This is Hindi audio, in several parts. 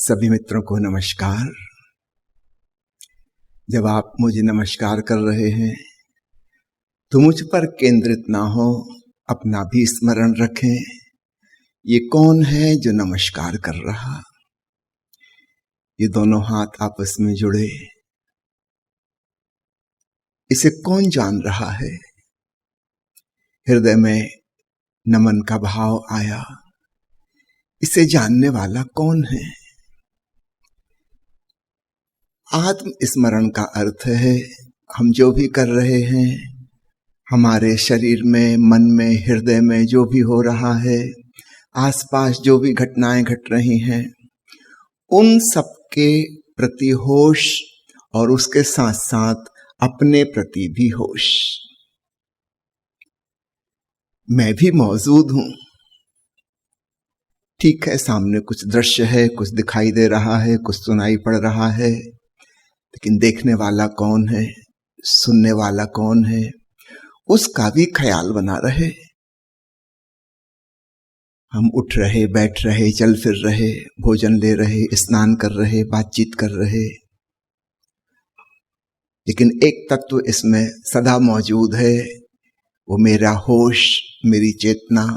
सभी मित्रों को नमस्कार। जब आप मुझे नमस्कार कर रहे हैं तो मुझ पर केंद्रित ना हो, अपना भी स्मरण रखें। ये कौन है जो नमस्कार कर रहा? ये दोनों हाथ आपस में जुड़े, इसे कौन जान रहा है? हृदय में नमन का भाव आया, इसे जानने वाला कौन है? आत्म स्मरण का अर्थ है हम जो भी कर रहे हैं, हमारे शरीर में, मन में, हृदय में जो भी हो रहा है, आसपास जो भी घटनाएं घट रही हैं, उन सब के प्रति होश और उसके साथ साथ अपने प्रति भी होश। मैं भी मौजूद हूं। ठीक है, सामने कुछ दृश्य है, कुछ दिखाई दे रहा है, कुछ सुनाई पड़ रहा है, लेकिन देखने वाला कौन है, सुनने वाला कौन है, उसका भी ख्याल बना रहे। हम उठ रहे, बैठ रहे, चल फिर रहे, भोजन ले रहे, स्नान कर रहे, बातचीत कर रहे, लेकिन एक तत्व इसमें सदा मौजूद है, वो मेरा होश, मेरी चेतना,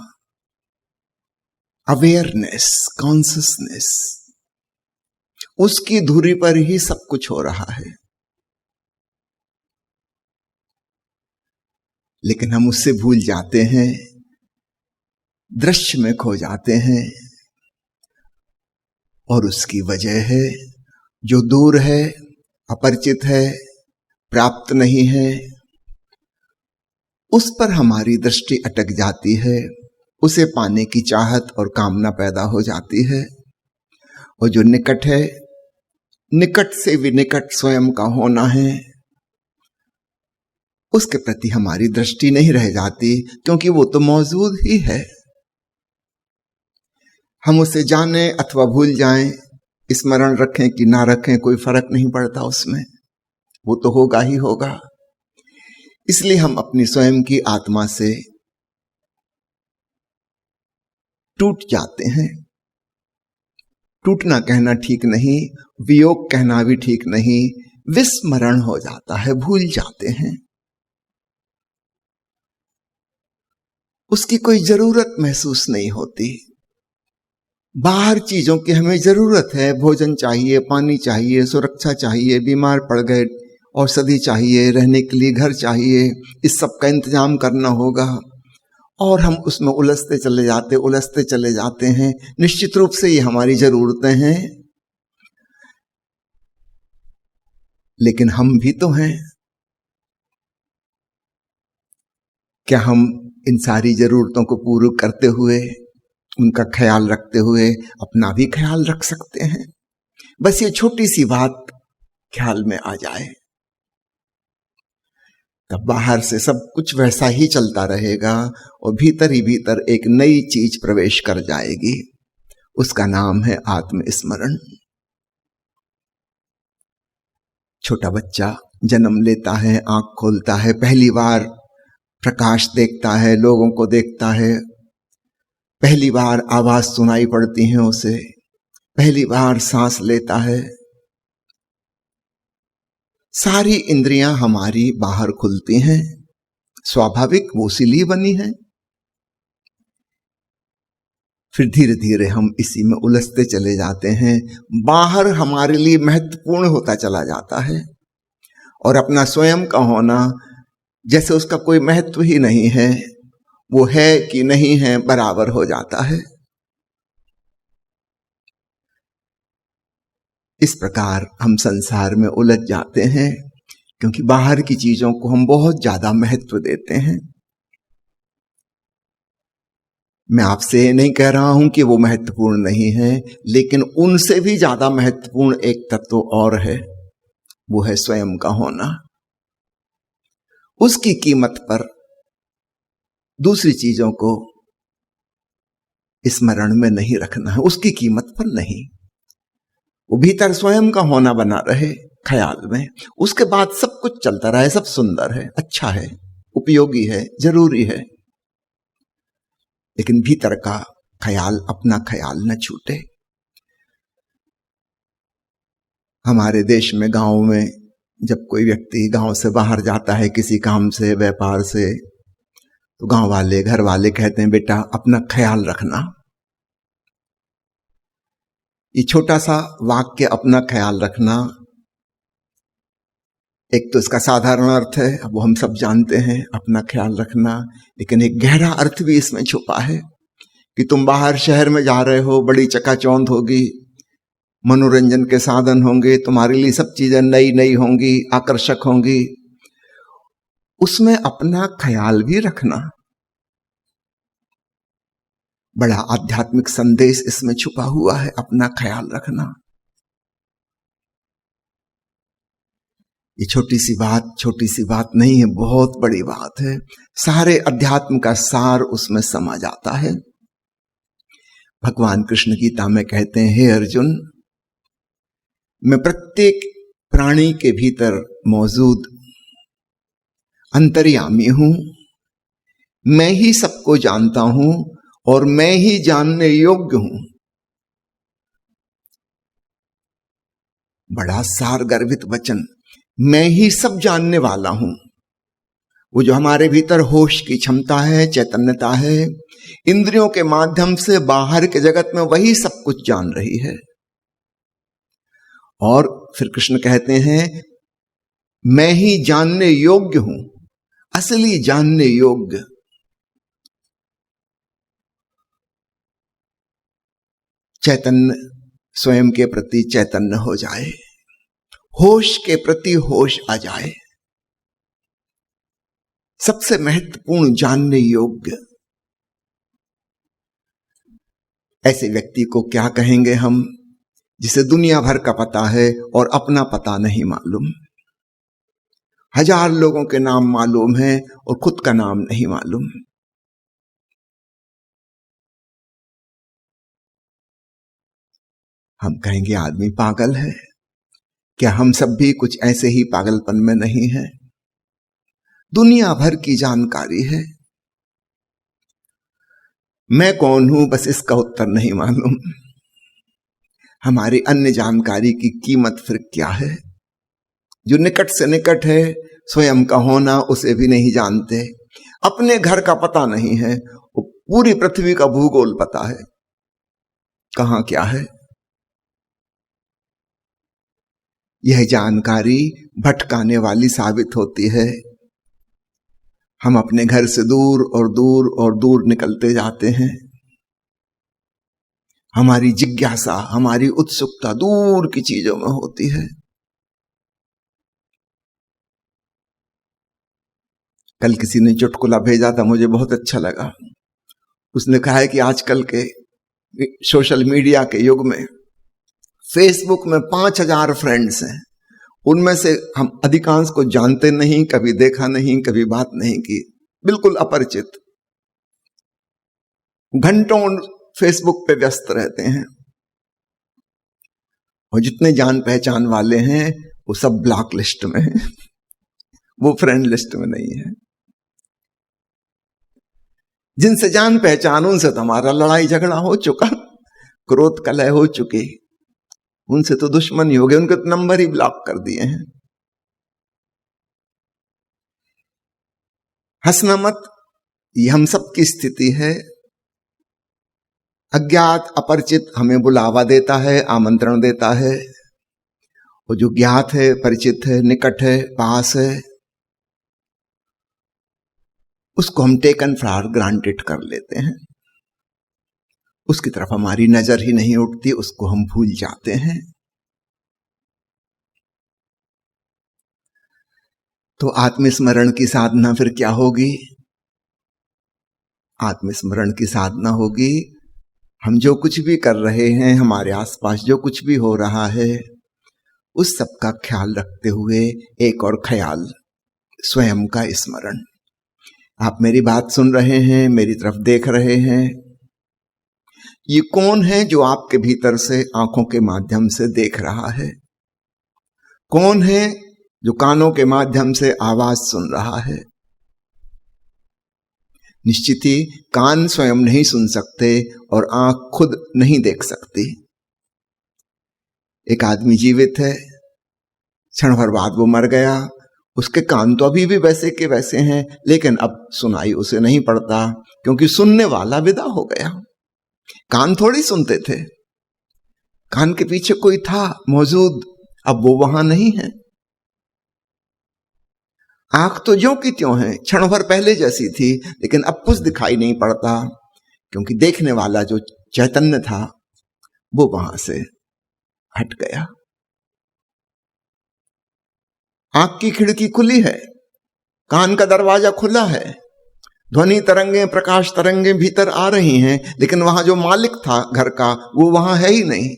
अवेयरनेस, कॉन्शियसनेस। उसकी धुरी पर ही सब कुछ हो रहा है, लेकिन हम उससे भूल जाते हैं, दृश्य में खो जाते हैं। और उसकी वजह है जो दूर है, अपरिचित है, प्राप्त नहीं है, उस पर हमारी दृष्टि अटक जाती है, उसे पाने की चाहत और कामना पैदा हो जाती है। और जो निकट है, निकट से भी निकट स्वयं का होना है, उसके प्रति हमारी दृष्टि नहीं रह जाती, क्योंकि वो तो मौजूद ही है। हम उसे जाने अथवा भूल जाएं, स्मरण रखें कि ना रखें, कोई फर्क नहीं पड़ता उसमें, वो तो होगा ही होगा। इसलिए हम अपनी स्वयं की आत्मा से टूट जाते हैं। टूटना कहना ठीक नहीं, वियोग कहना भी ठीक नहीं, विस्मरण हो जाता है, भूल जाते हैं। उसकी कोई जरूरत महसूस नहीं होती। बाहर चीजों की हमें जरूरत है, भोजन चाहिए, पानी चाहिए, सुरक्षा चाहिए, बीमार पड़ गए औषधि चाहिए, रहने के लिए घर चाहिए, इस सब का इंतजाम करना होगा, और हम उसमें उलझते चले जाते हैं। निश्चित रूप से ये हमारी जरूरतें हैं, लेकिन हम भी तो हैं। क्या हम इन सारी जरूरतों को पूरा करते हुए, उनका ख्याल रखते हुए अपना भी ख्याल रख सकते हैं? बस ये छोटी सी बात ख्याल में आ जाए, तब बाहर से सब कुछ वैसा ही चलता रहेगा और भीतर ही भीतर एक नई चीज प्रवेश कर जाएगी। उसका नाम है आत्मस्मरण। छोटा बच्चा जन्म लेता है, आंख खोलता है, पहली बार प्रकाश देखता है, लोगों को देखता है, पहली बार आवाज सुनाई पड़ती है उसे, पहली बार सांस लेता है, सारी इंद्रियां हमारी बाहर खुलती हैं, स्वाभाविक वो इसीलिए बनी है। फिर धीरे धीरे हम इसी में उलझते चले जाते हैं, बाहर हमारे लिए महत्वपूर्ण होता चला जाता है, और अपना स्वयं का होना जैसे उसका कोई महत्व ही नहीं है, वो है कि नहीं है बराबर हो जाता है। इस प्रकार हम संसार में उलझ जाते हैं, क्योंकि बाहर की चीजों को हम बहुत ज्यादा महत्व देते हैं। मैं आपसे नहीं कह रहा हूं कि वो महत्वपूर्ण नहीं है, लेकिन उनसे भी ज्यादा महत्वपूर्ण एक तत्व और है, वो है स्वयं का होना। उसकी कीमत पर दूसरी चीजों को स्मरण में नहीं रखना है, उसकी कीमत पर नहीं। वो भीतर स्वयं का होना बना रहे ख्याल में, उसके बाद सब कुछ चलता रहे, सब सुंदर है, अच्छा है, उपयोगी है, जरूरी है, लेकिन भीतर का ख्याल, अपना ख्याल न छूटे। हमारे देश में गांव में जब कोई व्यक्ति गांव से बाहर जाता है किसी काम से, व्यापार से, तो गांव वाले, घर वाले कहते हैं बेटा अपना ख्याल रखना। ये छोटा सा वाक्य अपना ख्याल रखना, एक तो इसका साधारण अर्थ है, अब वो हम सब जानते हैं, अपना ख्याल रखना, लेकिन एक गहरा अर्थ भी इसमें छुपा है कि तुम बाहर शहर में जा रहे हो, बड़ी चकाचौंध होगी, मनोरंजन के साधन होंगे, तुम्हारे लिए सब चीजें नई नई होंगी, आकर्षक होंगी, उसमें अपना ख्याल भी रखना। बड़ा आध्यात्मिक संदेश इसमें छुपा हुआ है, अपना ख्याल रखना। ये छोटी सी बात नहीं है, बहुत बड़ी बात है। सारे अध्यात्म का सार उसमें समा जाता है। भगवान कृष्ण गीता में कहते हैं, हे अर्जुन, मैं प्रत्येक प्राणी के भीतर मौजूद अंतर्यामी हूं, मैं ही सबको जानता हूं और मैं ही जानने योग्य हूं। बड़ा सार गर्भित वचन, मैं ही सब जानने वाला हूं। वो जो हमारे भीतर होश की क्षमता है, चैतन्यता है, इंद्रियों के माध्यम से बाहर के जगत में वही सब कुछ जान रही है। और फिर कृष्ण कहते हैं, मैं ही जानने योग्य हूं, असली जानने योग्य। चैतन्य स्वयं के प्रति चैतन्य हो जाए, होश के प्रति होश आ जाए, सबसे महत्वपूर्ण जानने योग्य। ऐसे व्यक्ति को क्या कहेंगे हम, जिसे दुनिया भर का पता है और अपना पता नहीं मालूम। 1000 लोगों के नाम मालूम है और खुद का नाम नहीं मालूम। हम कहेंगे आदमी पागल है। क्या हम सब भी कुछ ऐसे ही पागलपन में नहीं है? दुनिया भर की जानकारी है, मैं कौन हूं बस इसका उत्तर नहीं मालूम। हमारी अन्य जानकारी की कीमत फिर क्या है? जो निकट से निकट है, स्वयं का होना उसे भी नहीं जानते, अपने घर का पता नहीं है, वो पूरी पृथ्वी का भूगोल पता है, कहां क्या है। यह जानकारी भटकाने वाली साबित होती है। हम अपने घर से दूर और दूर और दूर निकलते जाते हैं। हमारी जिज्ञासा, हमारी उत्सुकता दूर की चीजों में होती है। कल किसी ने चुटकुला भेजा था, मुझे बहुत अच्छा लगा। उसने कहा है कि आजकल के सोशल मीडिया के युग में फेसबुक में 5000 फ्रेंड्स हैं, उनमें से हम अधिकांश को जानते नहीं, कभी देखा नहीं, कभी बात नहीं की, बिल्कुल अपरिचित, घंटों फेसबुक पे व्यस्त रहते हैं। और जितने जान पहचान वाले हैं वो सब ब्लॉक लिस्ट में हैं, वो फ्रेंड लिस्ट में नहीं है। जिनसे जान पहचान, उनसे तो हमारा लड़ाई झगड़ा हो चुका, क्रोध कलह हो चुकी, उनसे तो दुश्मनी हो गई, उनके तो नंबर ही ब्लॉक कर दिए हैं। हंसना मत, ये हम सब की स्थिति है। अज्ञात अपरिचित हमें बुलावा देता है, आमंत्रण देता है, और जो ज्ञात है, परिचित है, निकट है, पास है, उसको हम टेकन फॉर ग्रांटेड कर लेते हैं। उसकी तरफ हमारी नजर ही नहीं उठती, उसको हम भूल जाते हैं। तो आत्मस्मरण की साधना फिर क्या होगी? आत्मस्मरण की साधना होगी, हम जो कुछ भी कर रहे हैं, हमारे आसपास जो कुछ भी हो रहा है, उस सब का ख्याल रखते हुए एक और ख्याल, स्वयं का स्मरण। आप मेरी बात सुन रहे हैं, मेरी तरफ देख रहे हैं, ये कौन है जो आपके भीतर से आंखों के माध्यम से देख रहा है? कौन है जो कानों के माध्यम से आवाज सुन रहा है? निश्चित ही कान स्वयं नहीं सुन सकते और आंख खुद नहीं देख सकती। एक आदमी जीवित है, क्षण भर बाद वो मर गया। उसके कान तो अभी भी वैसे के वैसे हैं, लेकिन अब सुनाई उसे नहीं पड़ता, क्योंकि सुनने वाला विदा हो गया। कान थोड़ी सुनते थे, कान के पीछे कोई था मौजूद, अब वो वहां नहीं है। आंख तो ज्यों की त्यों है, क्षण भर पहले जैसी थी, लेकिन अब कुछ दिखाई नहीं पड़ता, क्योंकि देखने वाला जो चैतन्य था वो वहां से हट गया। आंख की खिड़की खुली है, कान का दरवाजा खुला है, ध्वनि तरंगे, प्रकाश तरंगे भीतर आ रही हैं, लेकिन वहां जो मालिक था घर का वो वहां है ही नहीं।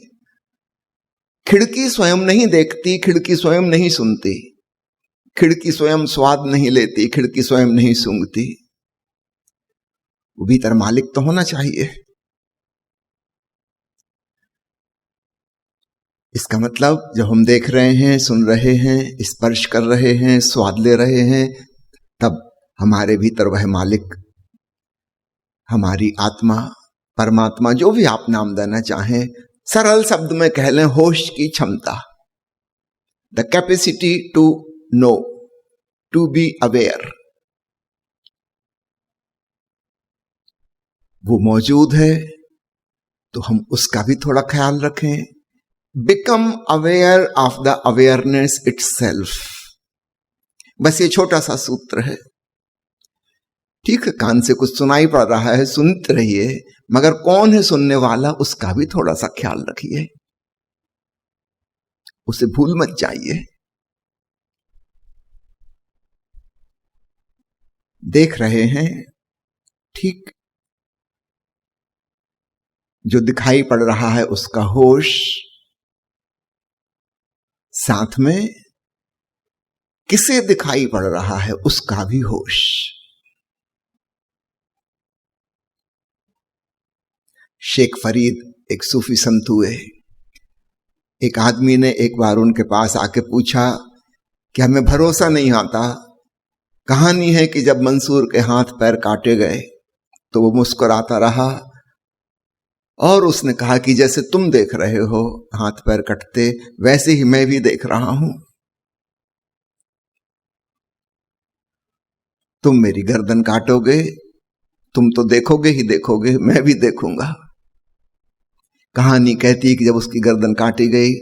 खिड़की स्वयं नहीं देखती, खिड़की स्वयं नहीं सुनती, खिड़की स्वयं स्वाद नहीं लेती, खिड़की स्वयं नहीं सूंघती। वो भीतर मालिक तो होना चाहिए। इसका मतलब जब हम देख रहे हैं, सुन रहे हैं, स्पर्श कर रहे हैं, स्वाद ले रहे हैं, तब हमारे भीतर वह मालिक, हमारी आत्मा, परमात्मा, जो भी आप नाम देना चाहें, सरल शब्द में कह लें होश की क्षमता, the capacity to know, to be aware, वो मौजूद है। तो हम उसका भी थोड़ा ख्याल रखें। Become aware of the awareness itself, बस ये छोटा सा सूत्र है। ठीक है, कान से कुछ सुनाई पड़ रहा है, सुनते रहिए, मगर कौन है सुनने वाला उसका भी थोड़ा सा ख्याल रखिए, उसे भूल मत जाइए। देख रहे हैं, ठीक, जो दिखाई पड़ रहा है उसका होश, साथ में किसे दिखाई पड़ रहा है उसका भी होश। शेख फरीद एक सूफी संत हुए। एक आदमी ने एक बार उनके पास आके पूछा कि हमें भरोसा नहीं आता, कहानी है कि जब मंसूर के हाथ पैर काटे गए तो वो मुस्कुराता रहा, और उसने कहा कि जैसे तुम देख रहे हो हाथ पैर कटते, वैसे ही मैं भी देख रहा हूं। तुम मेरी गर्दन काटोगे, तुम तो देखोगे ही देखोगे, मैं भी देखूंगा। कहानी कहती है कि जब उसकी गर्दन काटी गई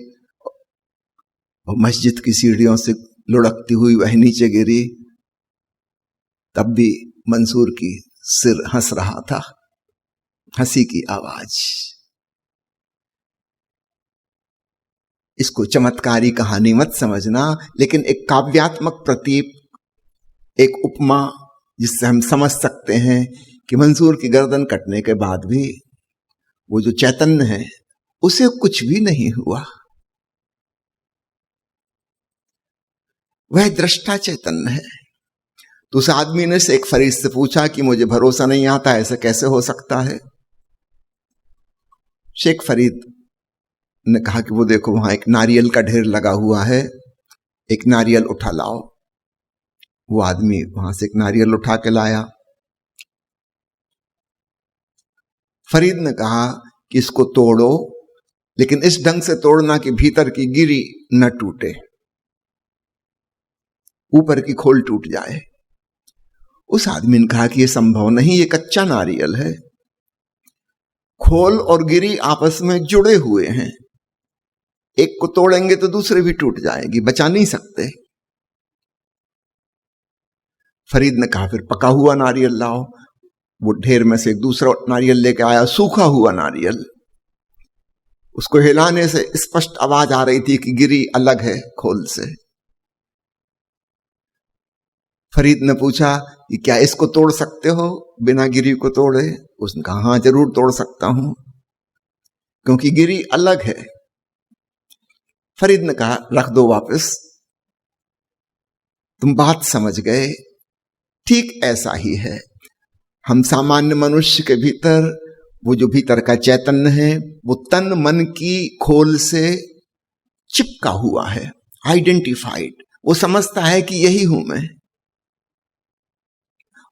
और मस्जिद की सीढ़ियों से लुढ़कती हुई वह नीचे गिरी, तब भी मंसूर की सिर हंस रहा था, हंसी की आवाज। इसको चमत्कारी कहानी मत समझना, लेकिन एक काव्यात्मक प्रतीक, एक उपमा, जिससे हम समझ सकते हैं कि मंसूर की गर्दन कटने के बाद भी वो जो चैतन्य है उसे कुछ भी नहीं हुआ। वह दृष्टा चैतन्य है। तो उस आदमी ने शेख फरीद से पूछा कि मुझे भरोसा नहीं आता, ऐसे कैसे हो सकता है। शेख फरीद ने कहा कि वो देखो वहां एक नारियल का ढेर लगा हुआ है, एक नारियल उठा लाओ। वो आदमी वहां से एक नारियल उठा के लाया। फरीद ने कहा कि इसको तोड़ो, लेकिन इस ढंग से तोड़ना कि भीतर की गिरी न टूटे, ऊपर की खोल टूट जाए। उस आदमी ने कहा कि यह संभव नहीं, ये कच्चा नारियल है, खोल और गिरी आपस में जुड़े हुए हैं, एक को तोड़ेंगे तो दूसरे भी टूट जाएगी, बचा नहीं सकते। फरीद ने कहा फिर पका हुआ नारियल लाओ। वो ढेर में से एक दूसरा नारियल लेके आया, सूखा हुआ नारियल। उसको हिलाने से स्पष्ट आवाज आ रही थी कि गिरी अलग है खोल से। फरीद ने पूछा कि क्या इसको तोड़ सकते हो बिना गिरी को तोड़े? उसने कहा हाँ जरूर तोड़ सकता हूं, क्योंकि गिरी अलग है। फरीद ने कहा रख दो वापस, तुम बात समझ गए। ठीक ऐसा ही है, हम सामान्य मनुष्य के भीतर वो जो भीतर का चैतन्य है वो तन मन की खोल से चिपका हुआ है, आइडेंटिफाइड। वो समझता है कि यही हूं मैं,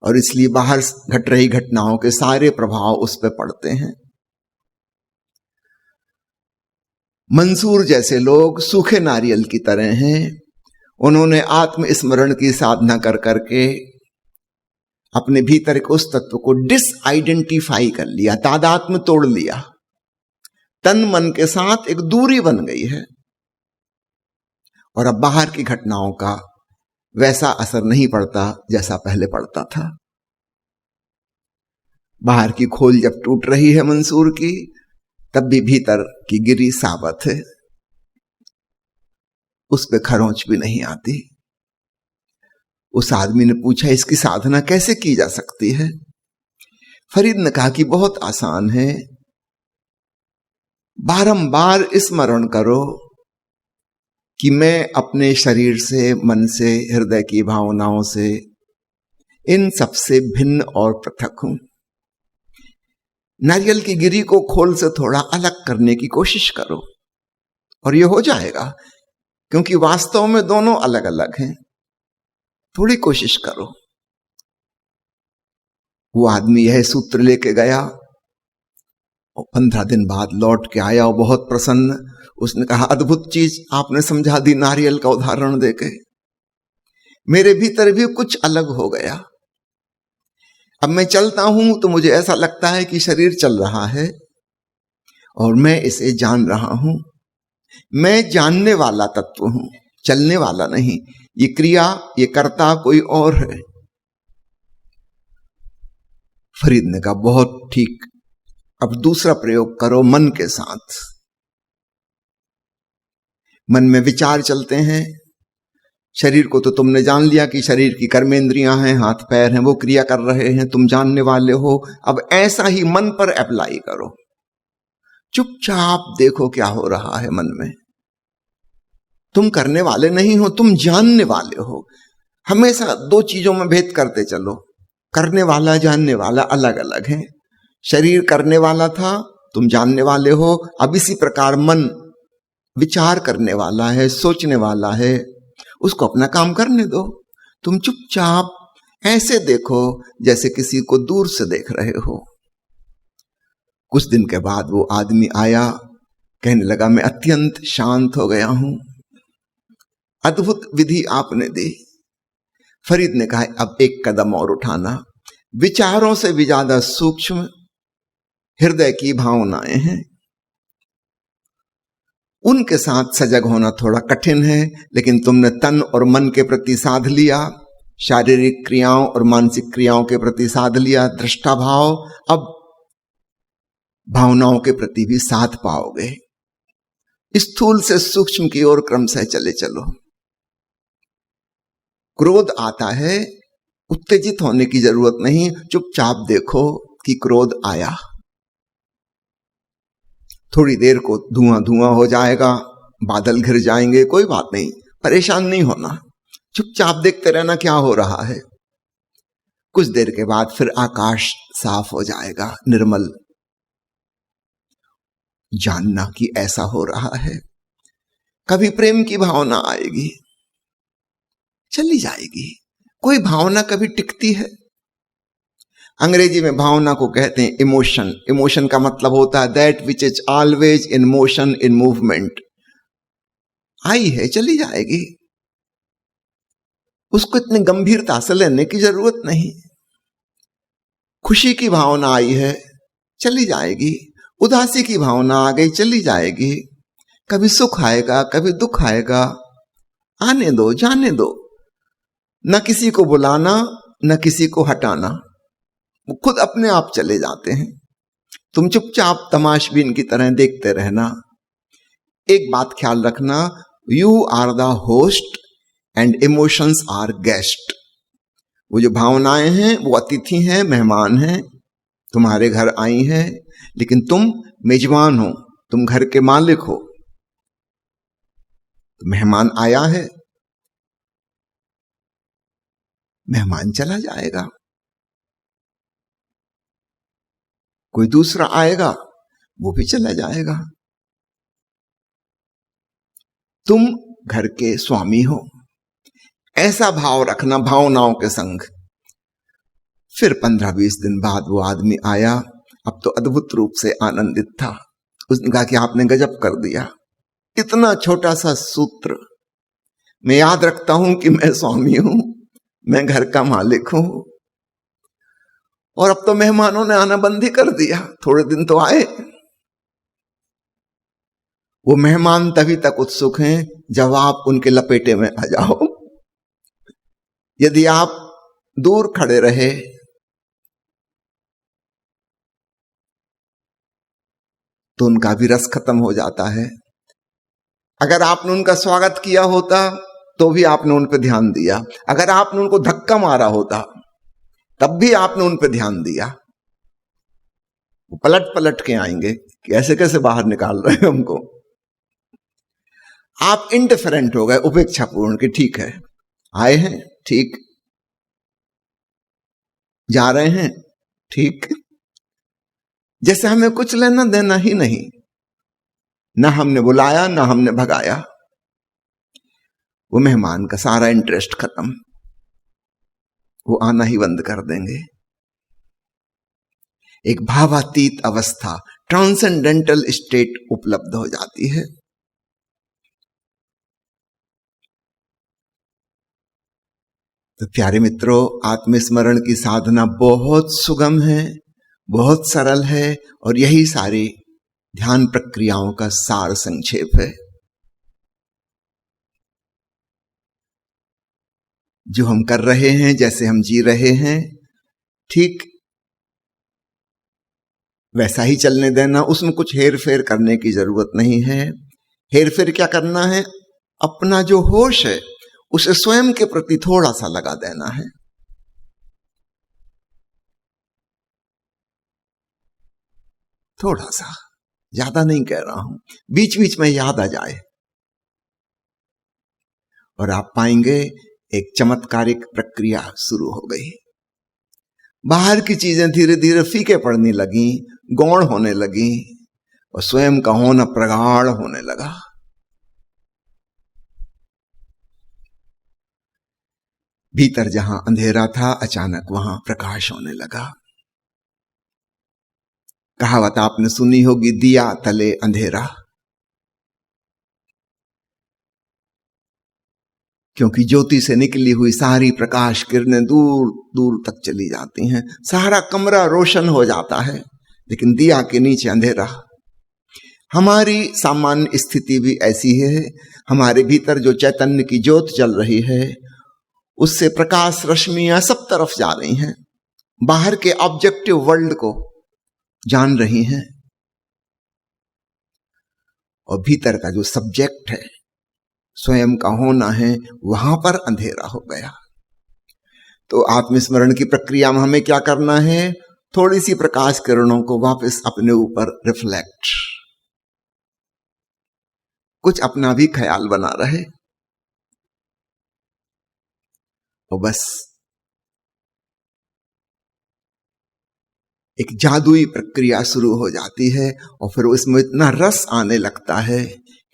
और इसलिए बाहर घट रही घटनाओं के सारे प्रभाव उस पर पड़ते हैं। मंसूर जैसे लोग सूखे नारियल की तरह हैं, उन्होंने आत्मस्मरण की साधना कर करके अपने भीतर के उस तत्व को डिसआइडेंटिफाई कर लिया, तादात्म्य तोड़ लिया। तन मन के साथ एक दूरी बन गई है और अब बाहर की घटनाओं का वैसा असर नहीं पड़ता जैसा पहले पड़ता था। बाहर की खोल जब टूट रही है मंसूर की, तब भी भीतर की गिरी साबत है, उस पे खरोंच भी नहीं आती। उस आदमी ने पूछा, इसकी साधना कैसे की जा सकती है? फरीद ने कहा कि बहुत आसान है, बारंबार स्मरण करो कि मैं अपने शरीर से, मन से, हृदय की भावनाओं से, इन सबसे भिन्न और पृथक हूं। नारियल की गिरी को खोल से थोड़ा अलग करने की कोशिश करो और यह हो जाएगा, क्योंकि वास्तव में दोनों अलग अलग हैं। थोड़ी कोशिश करो। वो आदमी यह सूत्र लेके गया और 15 दिन बाद लौट के आया और बहुत प्रसन्न। उसने कहा, अद्भुत चीज आपने समझा दी नारियल का उदाहरण देके, मेरे भीतर भी कुछ अलग हो गया। अब मैं चलता हूं तो मुझे ऐसा लगता है कि शरीर चल रहा है और मैं इसे जान रहा हूं। मैं जानने वाला तत्व हूं, चलने वाला नहीं। ये क्रिया, ये कर्ता कोई और है। फरीद ने कहा, बहुत ठीक, अब दूसरा प्रयोग करो मन के साथ। मन में विचार चलते हैं। शरीर को तो तुमने जान लिया कि शरीर की कर्मेंद्रियां हैं, हाथ पैर हैं, वो क्रिया कर रहे हैं, तुम जानने वाले हो। अब ऐसा ही मन पर अप्लाई करो। चुपचाप देखो क्या हो रहा है मन में। तुम करने वाले नहीं हो, तुम जानने वाले हो। हमेशा दो चीजों में भेद करते चलो। करने वाला, जानने वाला अलग अलग है। शरीर करने वाला था, तुम जानने वाले हो। अब इसी प्रकार मन विचार करने वाला है, सोचने वाला है, उसको अपना काम करने दो। तुम चुपचाप ऐसे देखो जैसे किसी को दूर से देख रहे हो। कुछ दिन के बाद वो आदमी आया, कहने लगा, मैं अत्यंत शांत हो गया हूं, अद्भुत विधि आपने दी। फरीद ने कहा, अब एक कदम और उठाना। विचारों से भी ज्यादा सूक्ष्म हृदय की भावनाएं हैं, उनके साथ सजग होना थोड़ा कठिन है, लेकिन तुमने तन और मन के प्रति साध लिया, शारीरिक क्रियाओं और मानसिक क्रियाओं के प्रति साध लिया दृष्टा भाव। अब भावनाओं के प्रति भी साध पाओगे। स्थूल से सूक्ष्म की ओर क्रमशः चले चलो। क्रोध आता है, उत्तेजित होने की जरूरत नहीं, चुपचाप देखो कि क्रोध आया। थोड़ी देर को धुआं धुआं हो जाएगा, बादल घिर जाएंगे, कोई बात नहीं, परेशान नहीं होना, चुपचाप देखते रहना क्या हो रहा है। कुछ देर के बाद फिर आकाश साफ हो जाएगा, निर्मल। जानना कि ऐसा हो रहा है। कभी प्रेम की भावना आएगी, चली जाएगी। कोई भावना कभी टिकती है? अंग्रेजी में भावना को कहते हैं इमोशन। इमोशन का मतलब होता है that which is always in motion, in movement. आई है, चली जाएगी, उसको इतनी गंभीरता से लेने की जरूरत नहीं। खुशी की भावना आई है, चली जाएगी। उदासी की भावना आ गई, चली जाएगी। कभी सुख आएगा, कभी दुख आएगा, आने दो, जाने दो। न किसी को बुलाना, न किसी को हटाना, वो खुद अपने आप चले जाते हैं। तुम चुपचाप तमाशबीन की तरह देखते रहना। एक बात ख्याल रखना, you are the host and emotions are guest. वो जो भावनाएं हैं वो अतिथि हैं, मेहमान हैं, तुम्हारे घर आई हैं, लेकिन तुम मेजबान हो, तुम घर के मालिक हो। तो मेहमान आया है, मेहमान चला जाएगा, कोई दूसरा आएगा, वो भी चला जाएगा। तुम घर के स्वामी हो, ऐसा भाव रखना भावनाओं के संग। फिर 15-20 दिन बाद वो आदमी आया, अब तो अद्भुत रूप से आनंदित था। उसने कहा कि आपने गजब कर दिया, इतना छोटा सा सूत्र मैं याद रखता हूं कि मैं स्वामी हूं, मैं घर का मालिक हूं। और अब तो मेहमानों ने आना बंद ही कर दिया, थोड़े दिन तो आए। वो मेहमान तभी तक उत्सुक हैं जब आप उनके लपेटे में आ जाओ। यदि आप दूर खड़े रहे तो उनका भी रस खत्म हो जाता है। अगर आपने उनका स्वागत किया होता तो भी आपने उन पर ध्यान दिया, अगर आपने उनको धक्का मारा होता तब भी आपने उन पर ध्यान दिया। वो पलट पलट के आएंगे कि ऐसे कैसे बाहर निकाल रहे हैं हमको। आप इंडिफरेंट हो गए, उपेक्षापूर्ण, कि ठीक है, आए हैं ठीक, जा रहे हैं ठीक, जैसे हमें कुछ लेना देना ही नहीं, ना हमने बुलाया ना हमने भगाया। वो मेहमान का सारा इंटरेस्ट खत्म, वो आना ही बंद कर देंगे। एक भावातीत अवस्था, ट्रांसेंडेंटल स्टेट उपलब्ध हो जाती है। तो प्यारे मित्रों, आत्मस्मरण की साधना बहुत सुगम है, बहुत सरल है, और यही सारी ध्यान प्रक्रियाओं का सार संक्षेप है। जो हम कर रहे हैं, जैसे हम जी रहे हैं, ठीक वैसा ही चलने देना, उसमें कुछ हेर फेर करने की जरूरत नहीं है। हेर फेर क्या करना है? अपना जो होश है उसे स्वयं के प्रति थोड़ा सा लगा देना है। थोड़ा सा, ज्यादा नहीं कह रहा हूं, बीच बीच में याद आ जाए और आप पाएंगे एक चमत्कारिक प्रक्रिया शुरू हो गई। बाहर की चीजें धीरे धीरे फीके पड़ने लगी, गौण होने लगी, और स्वयं का होना प्रगाढ़ होने लगा। भीतर जहां अंधेरा था, अचानक वहां प्रकाश होने लगा। कहावत आपने सुनी होगी, दिया तले अंधेरा। क्योंकि ज्योति से निकली हुई सारी प्रकाश किरणें दूर दूर तक चली जाती हैं, सारा कमरा रोशन हो जाता है, लेकिन दिया के नीचे अंधेरा। हमारी सामान्य स्थिति भी ऐसी है। हमारे भीतर जो चैतन्य की ज्योत जल रही है, उससे प्रकाश रश्मियां सब तरफ जा रही हैं, बाहर के ऑब्जेक्टिव वर्ल्ड को जान रही हैं, और भीतर का जो सब्जेक्ट है, स्वयं का होना है, वहां पर अंधेरा हो गया। तो आत्मस्मरण की प्रक्रिया में हमें क्या करना है? थोड़ी सी प्रकाश किरणों को वापस अपने ऊपर रिफ्लेक्ट, कुछ अपना भी ख्याल बना रहे, और बस एक जादुई प्रक्रिया शुरू हो जाती है। और फिर उसमें इतना रस आने लगता है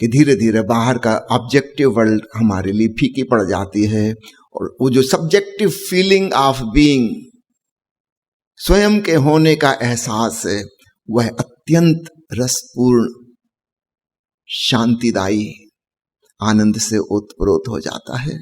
कि धीरे धीरे बाहर का ऑब्जेक्टिव वर्ल्ड हमारे लिए फीकी पड़ जाती है, और वो जो सब्जेक्टिव फीलिंग ऑफ बीइंग, स्वयं के होने का एहसास है, वह अत्यंत रसपूर्ण, शांतिदायी आनंद से ओतप्रोत हो जाता है।